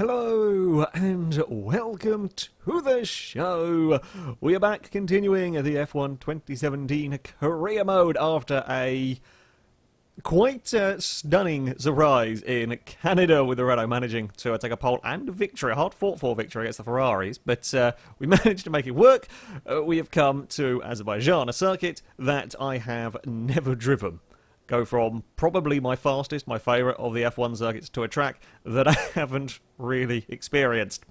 Hello and welcome to the show. We are back continuing the F1 2017 career mode after a quite stunning surprise in Canada with the Renault managing to take a pole and a victory, a hard-fought-for victory against the Ferraris, but we managed to make it work. We have come to Azerbaijan, a circuit that I have never driven. Go from probably my fastest, my favourite of the F1 circuits, to a track that I haven't really experienced.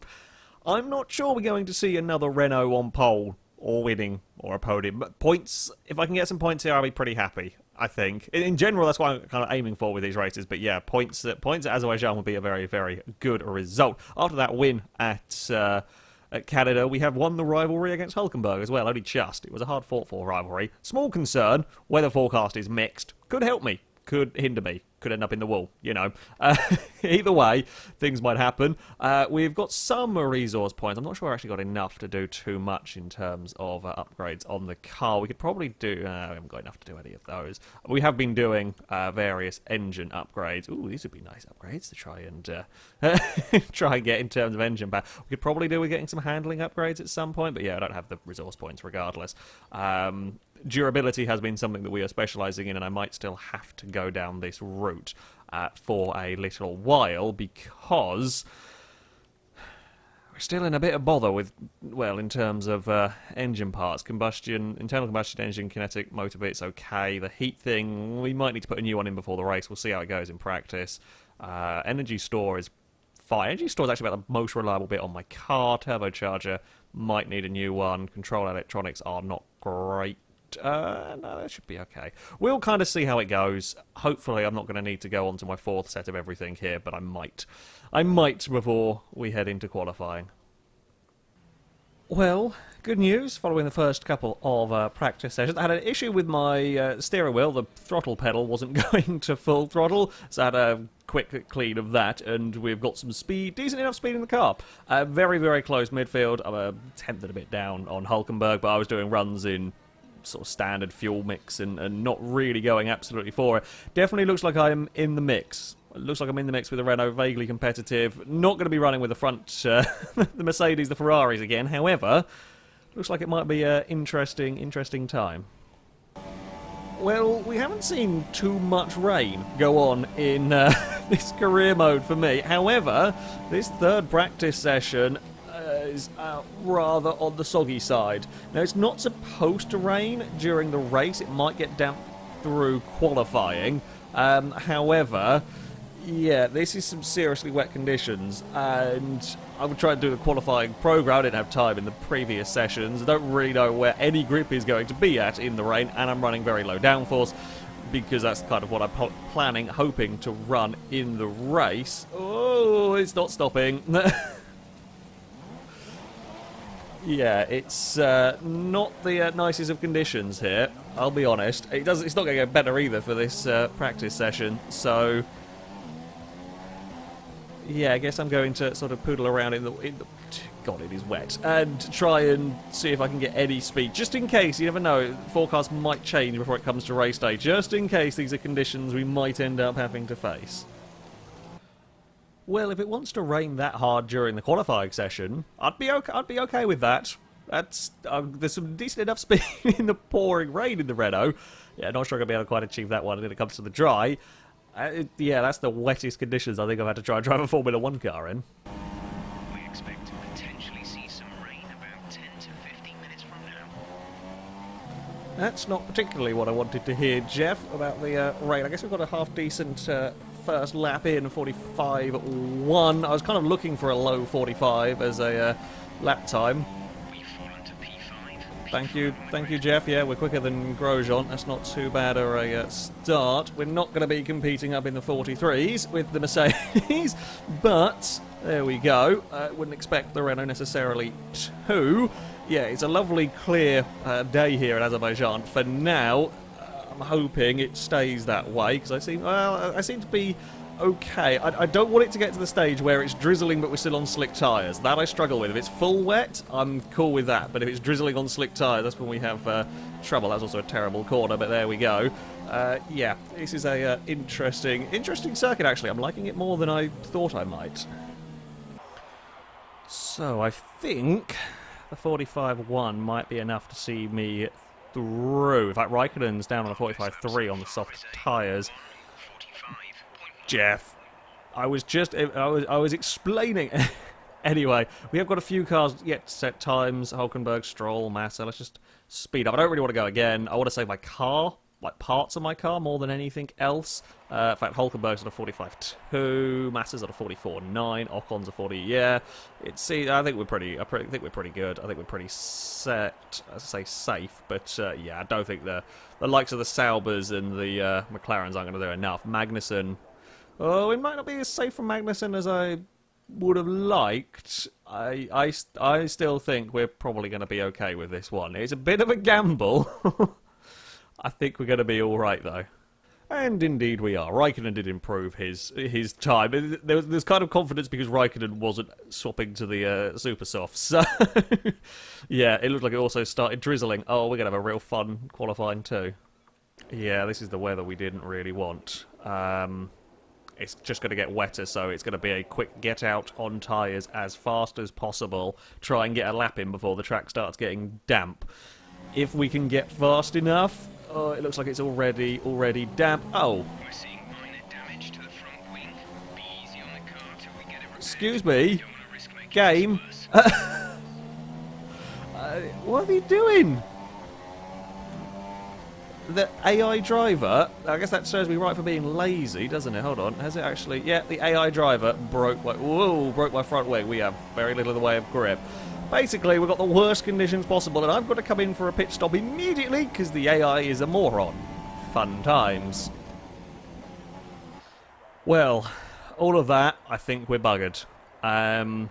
I'm not sure we're going to see another Renault on pole, or winning, or a podium. But points, if I can get some points here, I'll be pretty happy, I think. In general, that's what I'm kind of aiming for with these races, but yeah, points at Azerbaijan would be a very, very good result. After that win at Canada, we have won the rivalry against Hulkenberg as well, only just. It was a hard-fought-for rivalry. Small concern, weather forecast is mixed. Could help me, could hinder me, could end up in the wall, you know. Either way, things might happen. We've got some resource points. I'm not sure I actually got enough to do too much in terms of upgrades on the car. We could probably do... we haven't got enough to do any of those. We have been doing various engine upgrades. Ooh, these would be nice upgrades to try and try and get in terms of engine power. We could probably do with getting some handling upgrades at some point, but yeah, I don't have the resource points regardless. Durability has been something that we are specialising in, and I might still have to go down this route for a little while, because we're still in a bit of bother with, well, in terms of engine parts. Internal combustion engine, kinetic motor bits, okay. The heat thing, we might need to put a new one in before the race. We'll see how it goes in practice. Energy store is fine. Energy store is actually about the most reliable bit on my car. Turbocharger might need a new one. Control electronics are not great. No, that should be okay. We'll kind of see how it goes. Hopefully I'm not going to need to go on to my fourth set of everything here, but I might. I might before we head into qualifying. Well, good news. Following the first couple of practice sessions, I had an issue with my steering wheel. The throttle pedal wasn't going to full throttle, so I had a quick clean of that, and we've got some speed, decent enough speed in the car. Very, very close midfield. I'm a tenth and a bit down on Hulkenberg, but I was doing runs in sort of standard fuel mix and not really going absolutely for it. Definitely looks like I'm in the mix. It looks like I'm in the mix with the Renault, vaguely competitive. Not going to be running with the front, the Mercedes, the Ferraris again. However, looks like it might be an interesting time. Well, we haven't seen too much rain go on in this career mode for me. However, this third practice session is rather on the soggy side. Now, it's not supposed to rain during the race. It might get damp through qualifying. However, yeah, this is some seriously wet conditions, and I would try to do the qualifying program. I didn't have time in the previous sessions. I don't really know where any grip is going to be at in the rain, and I'm running very low downforce, because that's kind of what I'm hoping to run in the race. Oh, it's not stopping. Yeah, it's not the nicest of conditions here, I'll be honest. It's not going to get better either for this practice session, so yeah, I guess I'm going to sort of poodle around in the God, it is wet, and try and see if I can get any speed, just in case. You never know, forecast might change before it comes to race day, just in case these are conditions we might end up having to face. Well, if it wants to rain that hard during the qualifying session, I'd be okay with that. That's there's some decent enough speed in the pouring rain in the Renault. Yeah, not sure I'm going to be able to quite achieve that one when it comes to the dry. Yeah, that's the wettest conditions I think I've had to try and drive a Formula 1 car in. We expect to potentially see some rain about 10 to 15 minutes from now. That's not particularly what I wanted to hear, Jeff, about the rain. I guess we've got a half-decent first lap in, 45.1. I was kind of looking for a low 45 as a lap time. We've fallen to P5. Thank you, Jeff. Yeah, we're quicker than Grosjean. That's not too bad a start. We're not going to be competing up in the 43s with the Mercedes, but there we go. Wouldn't expect the Renault necessarily to. Yeah, it's a lovely, clear day here in Azerbaijan for now. I'm hoping it stays that way, because I seem to be okay. I don't want it to get to the stage where it's drizzling but we're still on slick tyres. That I struggle with. If it's full wet, I'm cool with that, but if it's drizzling on slick tyres, that's when we have trouble. That's also a terrible corner, but there we go. Yeah, this is a interesting circuit, actually. I'm liking it more than I thought I might. So I think the 45.1 might be enough to see me through. In fact, Raikkonen's down on a 45.3 on the soft tyres. Jeff, I was explaining. Anyway, we have got a few cars yet to set times. Hulkenberg, Stroll, Massa. Let's just speed up. I don't really want to go again. I want to save my car, like parts of my car, more than anything else. In fact, Hulkenberg's at a 45.2, Massa's at a 44.9, Ocon's a 40. Yeah, I think we're pretty good. I think we're pretty set. I say safe, but yeah, I don't think the likes of the Saubers and the McLarens aren't going to do enough. Magnussen, oh, it might not be as safe from Magnussen as I would have liked. I still think we're probably going to be okay with this one. It's a bit of a gamble. I think we're going to be all right though. And indeed we are. Raikkonen did improve his time. There's kind of confidence because Raikkonen wasn't swapping to the super softs. So yeah, it looked like it also started drizzling. Oh, we're going to have a real fun qualifying too. Yeah, this is the weather we didn't really want. It's just going to get wetter, so it's going to be a quick get out on tyres as fast as possible. Try and get a lap in before the track starts getting damp. If we can get fast enough... Oh, it looks like it's already damp. Oh. We're seeing minor damage to the front wing. Be easy on the car till we get it repaired. Excuse me. Don't want to risk making Game. it worse. What are they doing? The AI driver, I guess that serves me right for being lazy, doesn't it? Hold on, has it actually? Yeah, the AI driver broke my front wing. We have very little in the way of grip. Basically, we've got the worst conditions possible, and I've got to come in for a pit stop immediately because the AI is a moron. Fun times. Well, all of that, I think we're buggered. The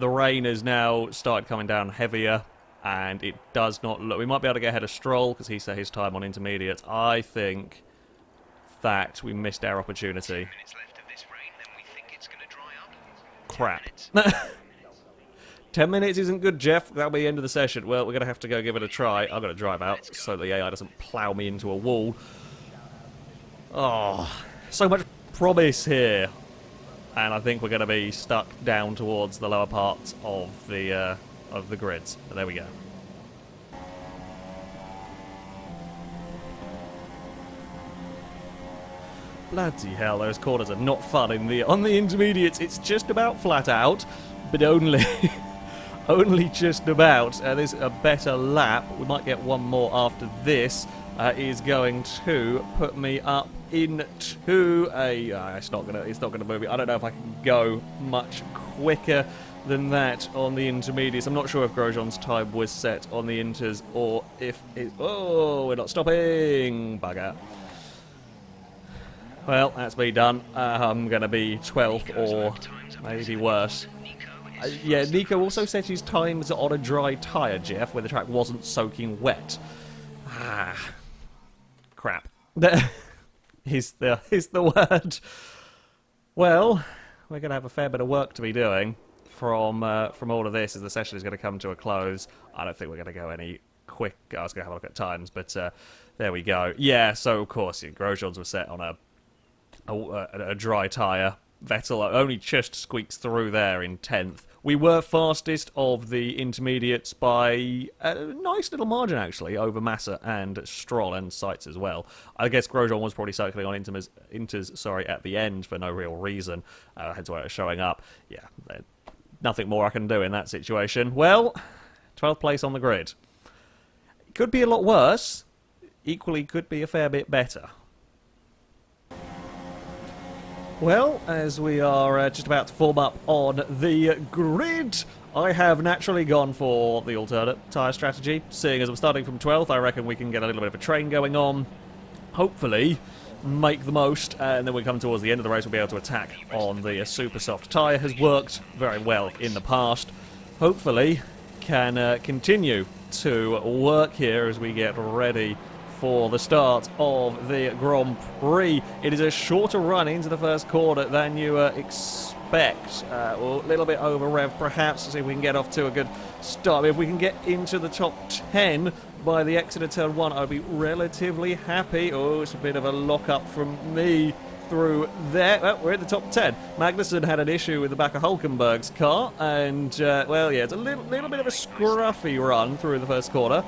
rain has now started coming down heavier. And it does not look... We might be able to get ahead of Stroll, because he set his time on intermediates. I think that we missed our opportunity. 10 minutes left of this rain, then we think it's going to dry up. Crap. 10 minutes isn't good, Jeff. That'll be the end of the session. Well, we're going to have to go give it a try. I'm going to drive out so the AI doesn't plough me into a wall. Oh, so much promise here. And I think we're going to be stuck down towards the lower parts of the grids. But there we go. Bloody hell, those corners are not fun on the intermediates. It's just about flat out, but only only just about. There's a better lap. We might get one more after this. Is going to put me up into a. It's not gonna move me. I don't know if I can go much quicker than that on the intermediates. I'm not sure if Grosjean's time was set on the inters or if it... Oh, we're not stopping! Bugger. Well, that's me done. I'm going to be 12th or maybe worse. Yeah, Nico also set his times on a dry tyre, Jeff, where the track wasn't soaking wet. Ah. Crap. is the word. Well, we're going to have a fair bit of work to be doing from all of this as the session is going to come to a close. I don't think we're going to go any quick. I was going to have a look at times, but there we go. Yeah, so of course, Grosjean's were set on a dry tyre. Vettel only just squeaks through there in 10th. We were fastest of the intermediates by a nice little margin, actually, over Massa and Stroll and Seitz as well. I guess Grosjean was probably circling on inters at the end for no real reason. Hence why it was showing up. Yeah, nothing more I can do in that situation. Well, 12th place on the grid. It could be a lot worse. Equally could be a fair bit better. Well, as we are just about to form up on the grid, I have naturally gone for the alternate tyre strategy. Seeing as I'm starting from 12th, I reckon we can get a little bit of a train going on. Hopefully, make the most, and then we come towards the end of the race, we'll be able to attack on the super soft tyre. Has worked very well in the past. Hopefully, can continue to work here as we get ready for the start of the Grand Prix. It is a shorter run into the first corner than you expect. A little bit over rev perhaps, to see if we can get off to a good start. If we can get into the top 10 by the exit of turn 1, I'd be relatively happy. Oh, it's a bit of a lock-up from me. through there. Well, we're in the top 10. Magnussen had an issue with the back of Hulkenberg's car, and, well, yeah, it's a little bit of a scruffy run through the first corner.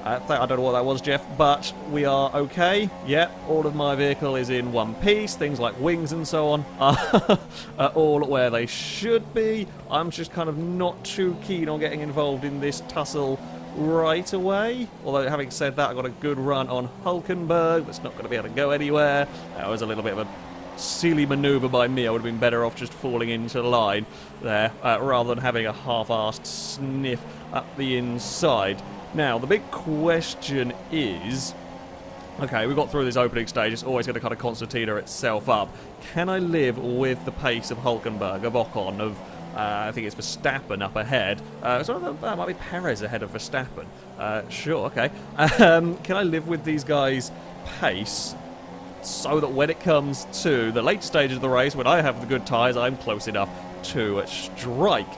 I don't know what that was, Jeff, but we are okay. Yeah, all of my vehicle is in one piece. Things like wings and so on are all where they should be. I'm just kind of not too keen on getting involved in this tussle right away. Although, having said that, I got a good run on Hulkenberg. That's not going to be able to go anywhere. That was a little bit of a silly manoeuvre by me. I would have been better off just falling into the line there, rather than having a half-assed sniff up the inside. Now, the big question is, okay, we got through this opening stage. It's always going to kind of concertina itself up. Can I live with the pace of Hulkenberg, of Ocon, of, I think it's Verstappen up ahead. That might be Perez ahead of Verstappen. Sure, okay. Can I live with these guys' pace so that when it comes to the late stages of the race, when I have the good tyres, I'm close enough to strike?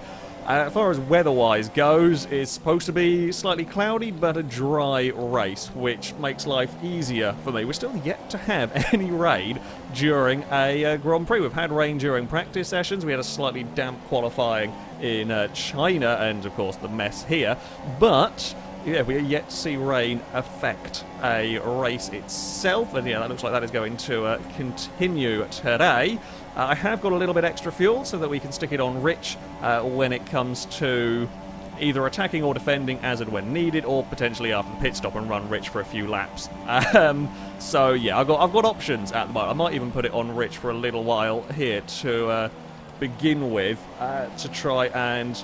As far as weather-wise goes, it's supposed to be slightly cloudy, but a dry race, which makes life easier for me. We're still yet to have any rain during a Grand Prix. We've had rain during practice sessions. We had a slightly damp qualifying in China, and of course the mess here. But yeah, we are yet to see rain affect a race itself, and yeah, that looks like that is going to continue today. I have got a little bit extra fuel so that we can stick it on rich when it comes to either attacking or defending as and when needed, or potentially after the pit stop and run rich for a few laps. So yeah, I've got options at the moment. I might even put it on rich for a little while here to begin with, to try and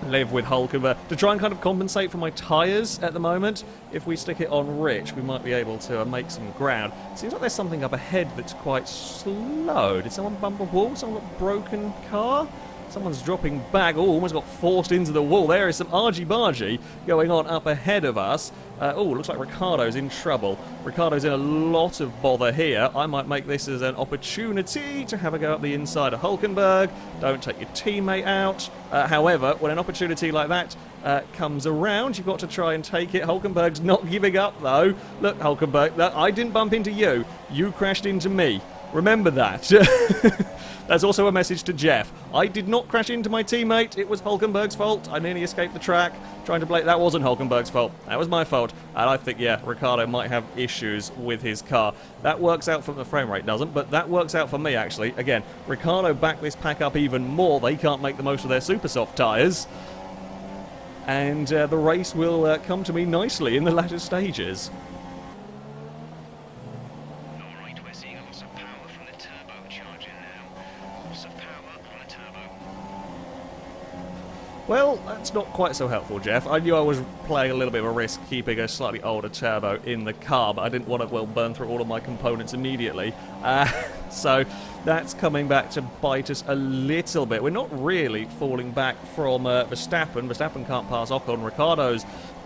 live with Hulkenberg, to try and kind of compensate for my tyres at the moment. If we stick it on rich, we might be able to make some ground. Seems like there's something up ahead that's quite slow. Did someone bump a wall? Someone got a broken car? Someone's dropping back. Oh, almost got forced into the wall. There is some argy-bargy going on up ahead of us. Oh, looks like Ricciardo's in trouble. Ricciardo's in a lot of bother here. I might make this as an opportunity to have a go up the inside of Hulkenberg. Don't take your teammate out. However, when an opportunity like that comes around, you've got to try and take it. Hulkenberg's not giving up, though. Look, Hulkenberg, I didn't bump into you. You crashed into me. Remember that. That's also a message to Jeff. I did not crash into my teammate. It was Hulkenberg's fault. I nearly escaped the track. Trying to blame... That wasn't Hulkenberg's fault. That was my fault. And I think, yeah, Ricciardo might have issues with his car. That works out for the frame rate, doesn't, but that works out for me, actually. Again, Ricciardo backed this pack up even more. They can't make the most of their super soft tyres. And the race will come to me nicely in the latter stages. Well, that's not quite so helpful, Jeff. I knew I was playing a little bit of a risk keeping a slightly older turbo in the car, but I didn't want to, well, burn through all of my components immediately. So that's coming back to bite us a little bit. We're not really falling back from Verstappen. Verstappen can't pass Ocon. Ricciardo's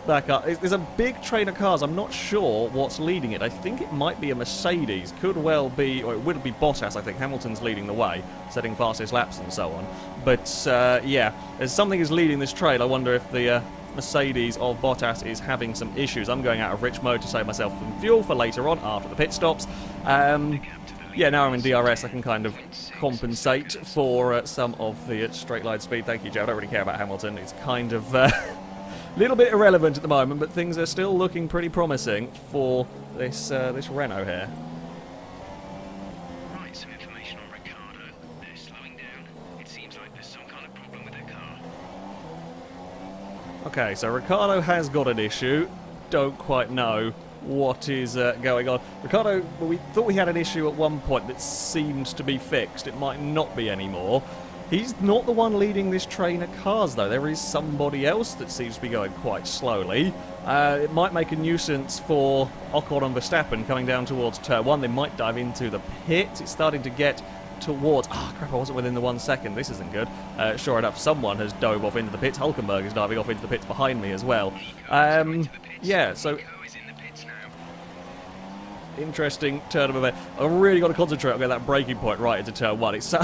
back up. There's a big train of cars. I'm not sure what's leading it. I think it might be a Mercedes. Could well be, or it would be Bottas, I think. Hamilton's leading the way, setting fastest laps and so on. But, yeah, as something is leading this trail, I wonder if the Mercedes of Bottas is having some issues. I'm going out of rich mode to save myself some fuel for later on after the pit stops. Yeah, now I'm in DRS, I can kind of compensate for some of the straight line speed. Thank you, Joe. I don't really care about Hamilton. It's kind of little bit irrelevant at the moment, but things are still looking pretty promising for this this Renault here. Right, some information on Ricciardo. They're slowing down. It seems like there's some kind of problem with their car. Okay, so Ricciardo has got an issue. Don't quite know what is going on. Ricciardo, well, we thought we had an issue at one point that seemed to be fixed. It might not be anymore. He's not the one leading this train of cars, though. There is somebody else that seems to be going quite slowly. It might make a nuisance for Ocon and Verstappen coming down towards turn 1. They might dive into the pits. It's starting to get towards... Ah, crap, I wasn't within the 1 second. This isn't good. Sure enough, someone has dove off into the pits. Hulkenberg is diving off into the pits behind me as well. Yeah, so... Interesting turn of event. I've really got to concentrate on getting that braking point right into turn 1. It's...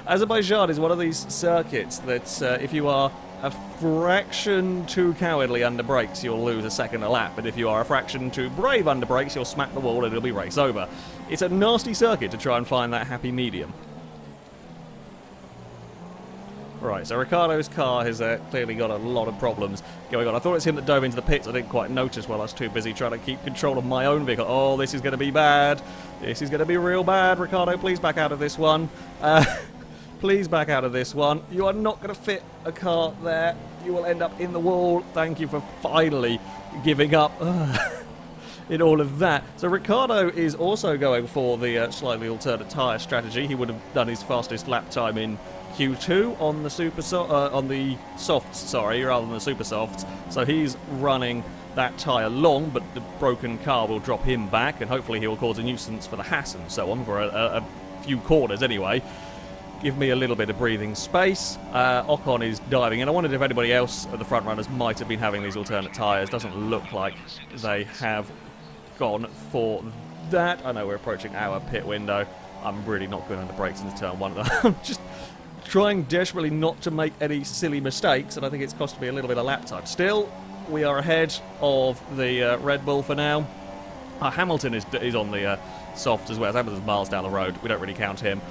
Azerbaijan is one of these circuits that if you are a fraction too cowardly under brakes, you'll lose a second a lap. But if you are a fraction too brave under brakes, you'll smack the wall and it'll be race over. It's a nasty circuit to try and find that happy medium. Right, so Ricciardo's car has clearly got a lot of problems going on. I thought it was him that dove into the pits. I didn't quite notice while I was too busy trying to keep control of my own vehicle. Oh, this is going to be bad. This is going to be real bad. Ricciardo, please back out of this one. Please back out of this one. You are not going to fit a car there. You will end up in the wall. Thank you for finally giving up in all of that. So Ricciardo is also going for the slightly alternate tyre strategy. He would have done his fastest lap time in Q2 on the softs, sorry, rather than the super softs. So he's running that tyre long, but the broken car will drop him back, and hopefully he will cause a nuisance for the Haas and so on for a few corners anyway. Give me a little bit of breathing space. Ocon is diving in. I wondered if anybody else of the front runners might have been having these alternate tyres. Doesn't look like they have gone for that. I know we're approaching our pit window. I'm really not good under brakes into turn one. I'm just trying desperately not to make any silly mistakes, and I think it's cost me a little bit of lap time. Still, we are ahead of the Red Bull for now. Hamilton is on the soft as well. Hamilton's miles down the road. We don't really count him.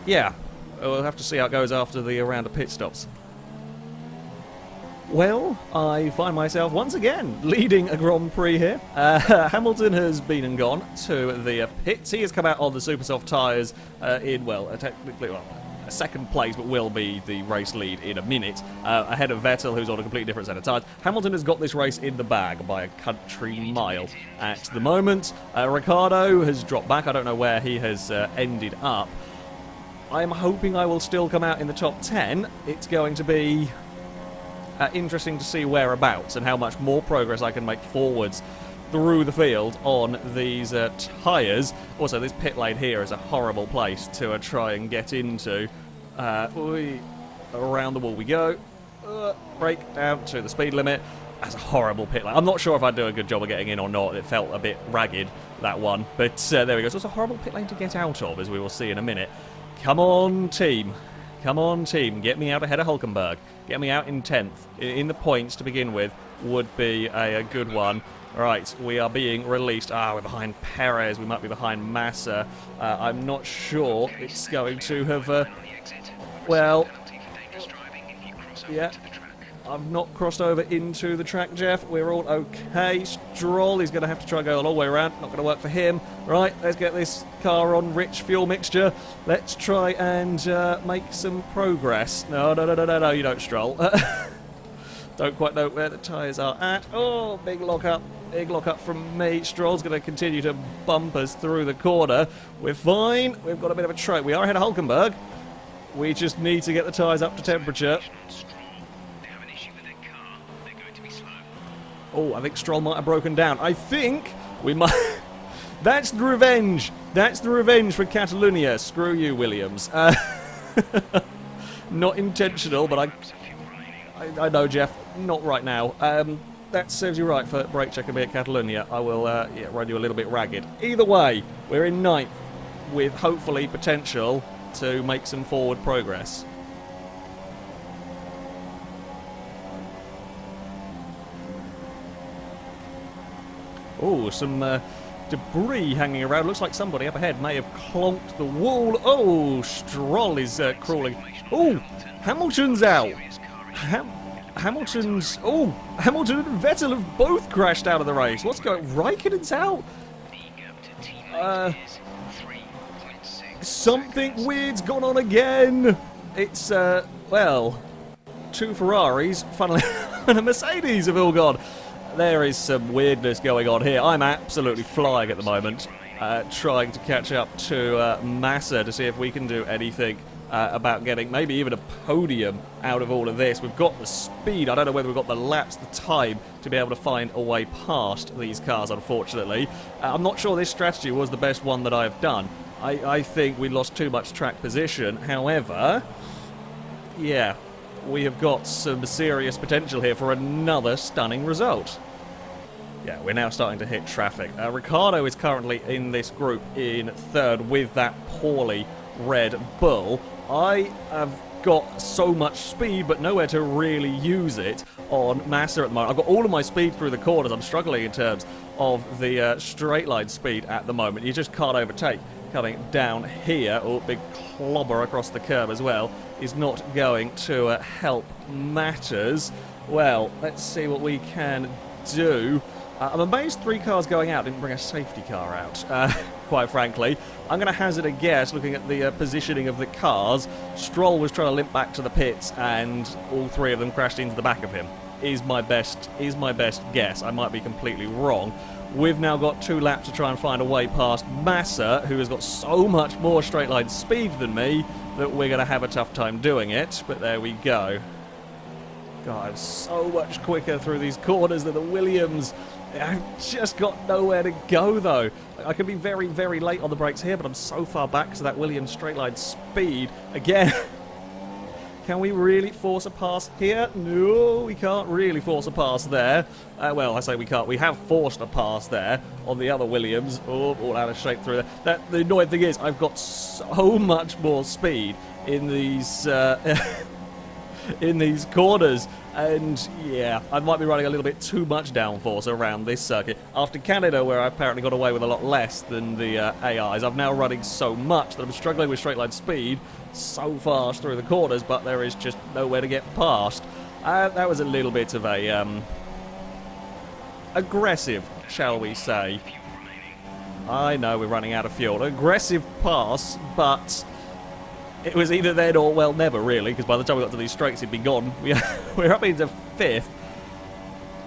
Yeah, we'll have to see how it goes after the round of pit stops. Well, I find myself once again leading a Grand Prix here. Hamilton has been and gone to the pits. He has come out on the super soft tyres in, well, technically, well, a second place, but will be the race lead in a minute, ahead of Vettel, who's on a completely different set of tyres. Hamilton has got this race in the bag by a country mile at the moment. Ricciardo has dropped back. I don't know where he has ended up. I'm hoping I will still come out in the top 10. It's going to be interesting to see whereabouts and how much more progress I can make forwards through the field on these tyres. Also, this pit lane here is a horrible place to try and get into. Around the wall we go. Brake down to the speed limit. That's a horrible pit lane. I'm not sure if I'd do a good job of getting in or not. It felt a bit ragged, that one. But there we go. So it's a horrible pit lane to get out of, as we will see in a minute. Come on, team. Come on, team. Get me out ahead of Hülkenberg. Get me out in 10th. In the points to begin with would be a good one. Right, we are being released. We're behind Perez. We might be behind Massa. I'm not sure it's going to have... well, yeah. I've not crossed over into the track, Jeff. We're all okay. Stroll is going to have to try and go all the way around. Not going to work for him. Right, let's get this car on rich fuel mixture. Let's try and make some progress. No, you don't, Stroll. Don't quite know where the tyres are at. Oh, big lock up. Big lock up from me. Stroll's going to continue to bump us through the corner. We're fine. We've got a bit of a track. We are ahead of Hülkenberg. We just need to get the tyres up to temperature. Oh, I think Stroll might have broken down. I think we might... That's the revenge. That's the revenge for Catalonia. Screw you, Williams. Not intentional, but I know, Jeff. Not right now. That serves you right for brake check and be at Catalonia. I will run you a little bit ragged. Either way, we're in 9th with hopefully potential to make some forward progress. Oh, some debris hanging around. Looks like somebody up ahead may have clonked the wall. Oh, Stroll is crawling. Oh, Hamilton's out. Hamilton and Vettel have both crashed out of the race. What's going on? Raikkonen's out. Something weird's gone on again. It's, well, 2 Ferraris, funnily, and a Mercedes have all gone. There is some weirdness going on here. I'm absolutely flying at the moment, trying to catch up to Massa to see if we can do anything about getting maybe even a podium out of all of this. We've got the speed. I don't know whether we've got the laps, the time to be able to find a way past these cars, unfortunately. I'm not sure this strategy was the best one that I've done. I think we lost too much track position. However, yeah, we have got some serious potential here for another stunning result. Yeah, we're now starting to hit traffic. Ricciardo is currently in this group in 3rd with that poorly Red Bull. I have got so much speed, but nowhere to really use it on Massa at the moment. I've got all of my speed through the corners. I'm struggling in terms of the straight line speed at the moment. You just can't overtake. Coming down here, oh, big clobber across the curb as well, is not going to help matters. Well, let's see what we can do. I'm amazed 3 cars going out didn't bring a safety car out, quite frankly. I'm going to hazard a guess, looking at the positioning of the cars. Stroll was trying to limp back to the pits, and all 3 of them crashed into the back of him. Is my best guess. I might be completely wrong. We've now got 2 laps to try and find a way past Massa, who has got so much more straight line speed than me that we're going to have a tough time doing it. But there we go. God, I'm so much quicker through these corners than the Williams. I've just got nowhere to go, though. I can be very, very late on the brakes here, but I'm so far back to that Williams straight line speed. Again, can we really force a pass here? No, we can't really force a pass there. Well, I say we can't. We have forced a pass there on the other Williams. Oh, all out of shape through there. The annoying thing is, I've got so much more speed in these in these corners. And yeah, I might be running a little bit too much downforce around this circuit. After Canada, where I apparently got away with a lot less than the AIs, I'm now running so much that I'm struggling with straight line speed so fast through the corners, but there is just nowhere to get past. That was a little bit of a aggressive, shall we say. I know we're running out of fuel. Aggressive pass, but it was either then or, well, never really, because by the time we got to these straights, it'd be gone. We're up into 5th.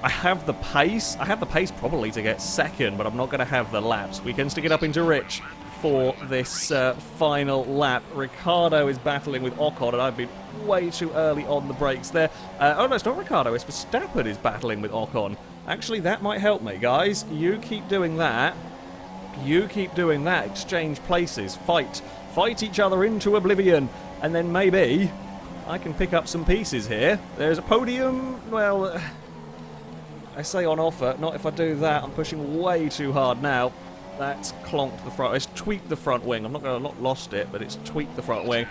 I have the pace. I have the pace probably to get 2nd, but I'm not going to have the laps. We can stick it up into Rich for this final lap. Ricciardo is battling with Ocon, and I've been way too early on the brakes there. Oh, no, it's not Ricciardo. It's Verstappen is battling with Ocon. Actually, that might help me, guys. You keep doing that. You keep doing that. Exchange places. Fight each other into oblivion, and then maybe I can pick up some pieces here. There's a podium. Well, I say on offer. Not if I do that. I'm pushing way too hard now. That's clonked the front. It's tweaked the front wing. I'm not going to not lost it, but it's tweaked the front wing.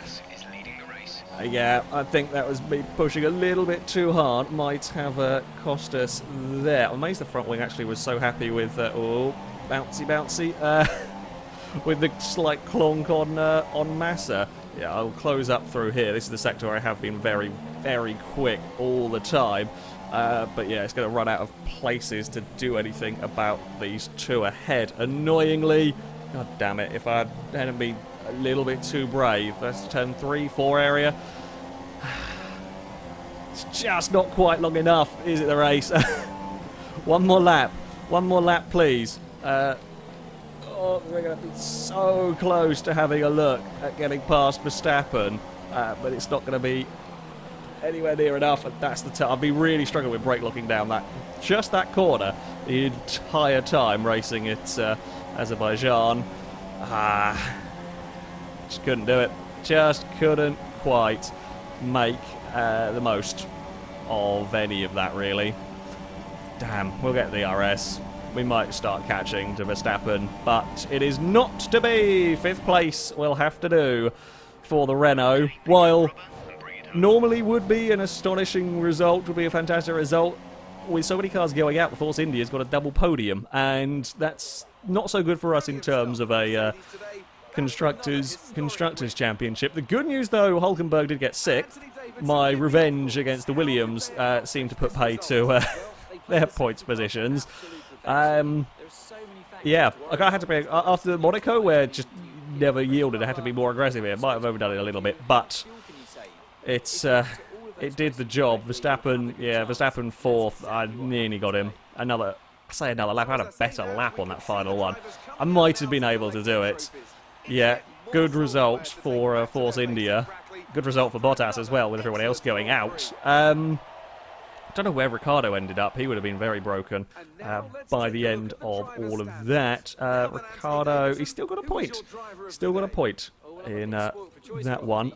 Yeah, I think that was me pushing a little bit too hard. Might have cost us there. I'm amazed the front wing actually was so happy with oh, bouncy. With the slight clonk on Massa. Yeah, I'll close up through here. This is the sector where I have been very, very quick all the time. But yeah, it's going to run out of places to do anything about these 2 ahead. Annoyingly, god damn it, if I hadn't been a little bit too brave. That's turn 3, 4 area. It's just not quite long enough, is it, the race? One more lap, please. Oh, we're going to be so close to having a look at getting past Verstappen, but it's not going to be anywhere near enough. And that's the time. I'll be really struggling with brake locking down that corner the entire time racing at Azerbaijan. Just couldn't do it. Just couldn't quite make the most of any of that, really. Damn, we'll get the RS. We might start catching to Verstappen, but it is not to be. 5th place will have to do for the Renault. While normally would be an astonishing result, would be a fantastic result, with so many cars going out, the Force India's got a double podium, and that's not so good for us in terms of a Constructors Championship. The good news, though, Hulkenberg did get 6th. My revenge against the Williams seemed to put pay to their points positions. Yeah, I had to be after Monaco, where it just never yielded. I had to be more aggressive here. Might have overdone it a little bit, but it did the job. Verstappen 4th. I nearly got him. Another lap. I had a better lap on that final one. I might have been able to do it. Yeah, good result for Force India. Good result for Bottas as well, with everyone else going out. I don't know where Ricciardo ended up. He would have been very broken by the end of all of that. Ricciardo, he's still got a point. Still got a point in that one.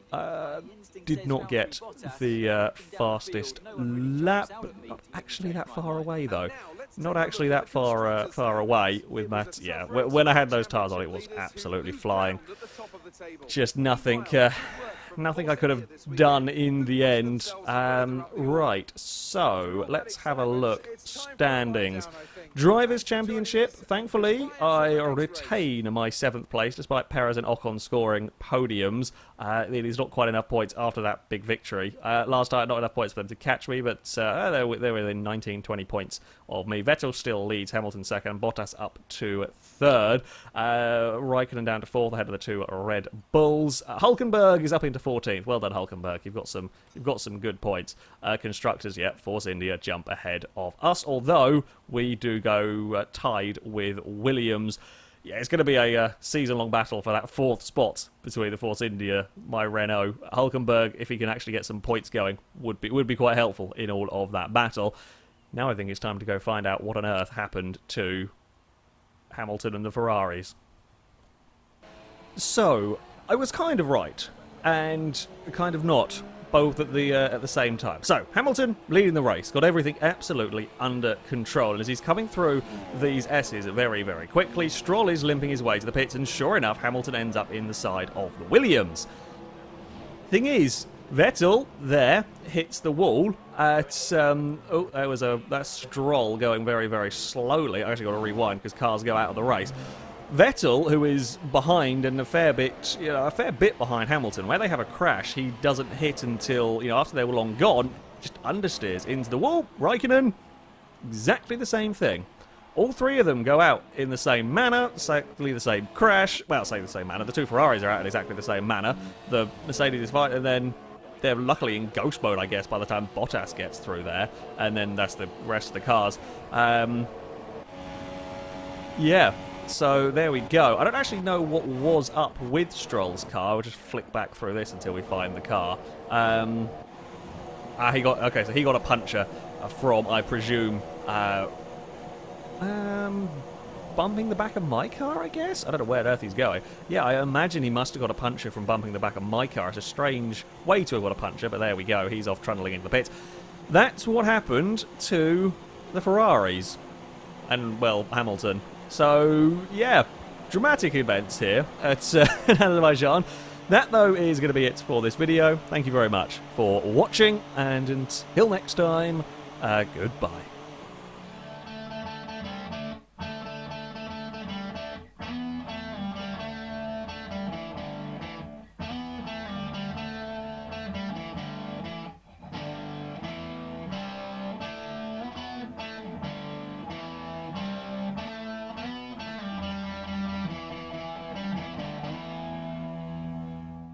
Did not get the fastest lap. Not actually that far away, though. Not actually that far away with Matt. Yeah, when I had those tyres on, it was absolutely flying. Just nothing nothing I could have done in the end. Right, so let's have a look. Standings. Drivers' Championship, thankfully, I retain my 7th place, despite Perez and Ocon scoring podiums. It is not quite enough points after that big victory. Last night, not enough points for them to catch me, but they're within 19-20 points of me. Vettel still leads, Hamilton 2nd, Bottas up to 3rd, Raikkonen down to 4th, ahead of the 2 Red Bulls. Hulkenberg is up into 14th. Well done, Hulkenberg. You've got some good points. Constructors, yeah, Force India jump ahead of us, although we do go tied with Williams. Yeah, it's going to be a season-long battle for that 4th spot between the Force India, my Renault. Hulkenberg, if he can actually get some points going, would be quite helpful in all of that battle. Now I think it's time to go find out what on earth happened to Hamilton and the Ferraris. So, I was kind of right, and kind of not, both at the same time. So, Hamilton leading the race, got everything absolutely under control, and as he's coming through these S's very, very quickly, Stroll is limping his way to the pits, and sure enough, Hamilton ends up in the side of the Williams. Thing is, Vettel there hits the wall at that's Stroll going very, very slowly. I actually got to rewind because cars go out of the race. Vettel, who is behind and a fair bit behind Hamilton, where they have a crash, he doesn't hit until, after they were long gone, just understeers into the wall. Raikkonen, exactly the same thing. All 3 of them go out in the same manner, exactly the same crash. Well, say the same manner. The 2 Ferraris are out in exactly the same manner. The Mercedes is fine, and then they're luckily in ghost mode, I guess, by the time Bottas gets through there, and then that's the rest of the cars. Yeah. So there we go. I don't actually know what was up with Stroll's car. We'll just flick back through this until we find the car. So he got a puncture from, I presume, bumping the back of my car, I guess? I don't know where on earth he's going. Yeah, I imagine he must have got a puncture from bumping the back of my car. It's a strange way to have got a puncture, but there we go. He's off trundling into the pits. That's what happened to the Ferraris. And, well, Hamilton. So, yeah, dramatic events here at Azerbaijan. That, though, is going to be it for this video. Thank you very much for watching, and until next time, goodbye.